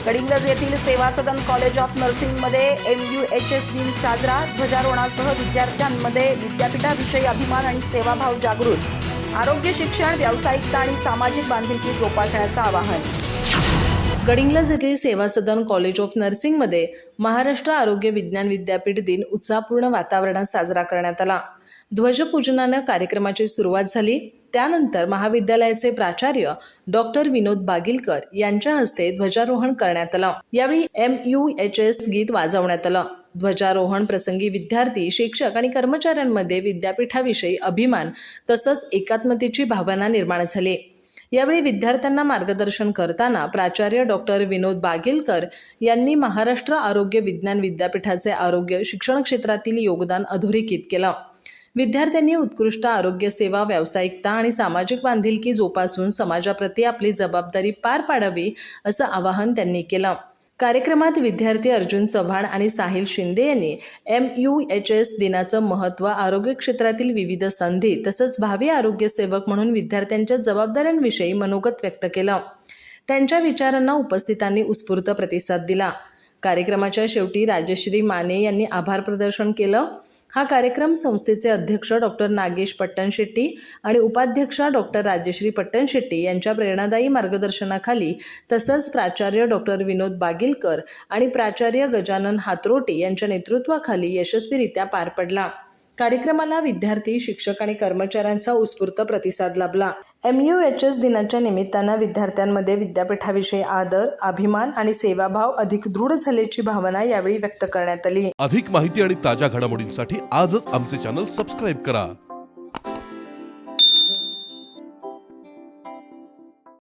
गडिंग्लज येथील सेवा सदन college of नर्सिंगमध्ये MUHS दिन साजरा. ध्वजारोहणासह विद्यार्थ्यांमध्ये विद्यापीठाविषयी अभिमान आणि सेवाभाव जागृत. आरोग्य शिक्षण, व्यावसायिकता आणि सामाजिक बांधिलकी जोपासण्याचं आवाहन. गडिंग्लज येथील सेवा सदन कॉलेज ऑफ नर्सिंगमध्ये महाराष्ट्र आरोग्य विज्ञान विद्यापीठ दिन उत्साहपूर्ण वातावरणात साजरा करण्यात आला. ध्वजपूजनानं कार्यक्रमाची सुरुवात झाली. त्यानंतर महाविद्यालयाचे प्राचार्य डॉक्टर विनोद बागिलकर यांच्या हस्ते ध्वजारोहण करण्यात आलं. यावेळी MUHS गीत वाजवण्यात आलं. ध्वजारोहण प्रसंगी विद्यार्थी, शिक्षक आणि कर्मचाऱ्यांमध्ये विद्यापीठाविषयी अभिमान तसंच एकात्मतेची भावना निर्माण झाली. यावेळी विद्यार्थ्यांना मार्गदर्शन करताना प्राचार्य डॉक्टर विनोद बागिलकर यांनी महाराष्ट्र आरोग्य विज्ञान विद्यापीठाचे आरोग्य शिक्षण क्षेत्रातील योगदान अधोरेखित केलं. विद्यार्थ्यांनी उत्कृष्ट आरोग्य सेवा, व्यावसायिकता आणि सामाजिक बांधिलकी जोपासून समाजाप्रती आपली जबाबदारी पार पाडावी असं आवाहन त्यांनी केलं. कार्यक्रमात विद्यार्थी अर्जुन चव्हाण आणि साहिल शिंदे यांनी MUHS दिनाचं महत्त्व, आरोग्य क्षेत्रातील विविध संधी तसंच भावी आरोग्य सेवक म्हणून विद्यार्थ्यांच्या जबाबदाऱ्यांविषयी मनोगत व्यक्त केलं. त्यांच्या विचारांना उपस्थितांनी उत्स्फूर्त प्रतिसाद दिला. कार्यक्रमाच्या शेवटी राजश्री माने यांनी आभार प्रदर्शन केलं. हा कार्यक्रम संस्थेचे अध्यक्ष डॉक्टर नागेश पट्टणशेट्टी आणि उपाध्यक्षा डॉक्टर राजश्री पट्टणशेट्टी यांच्या प्रेरणादायी मार्गदर्शनाखाली तसंच प्राचार्य डॉक्टर विनोद बागिलकर आणि प्राचार्य गजानन हातरोटे यांच्या नेतृत्वाखाली यशस्वीरित्या पार पडला. कार्यक्रमाला विद्यार्थी, शिक्षक आणि कर्मचाऱ्यांचा उत्स्फूर्त प्रतिसाद लाभला. MUHS दिनाच्या निमित्तानं विद्यार्थ्यांमध्ये विद्यापीठाविषयी आदर, अभिमान आणि सेवाभाव अधिक दृढ झाल्याची भावना यावेळी व्यक्त करण्यात आली. अधिक माहिती आणि ताज्या घडामोडींसाठी आजच आमचे चॅनल सबस्क्राईब करा.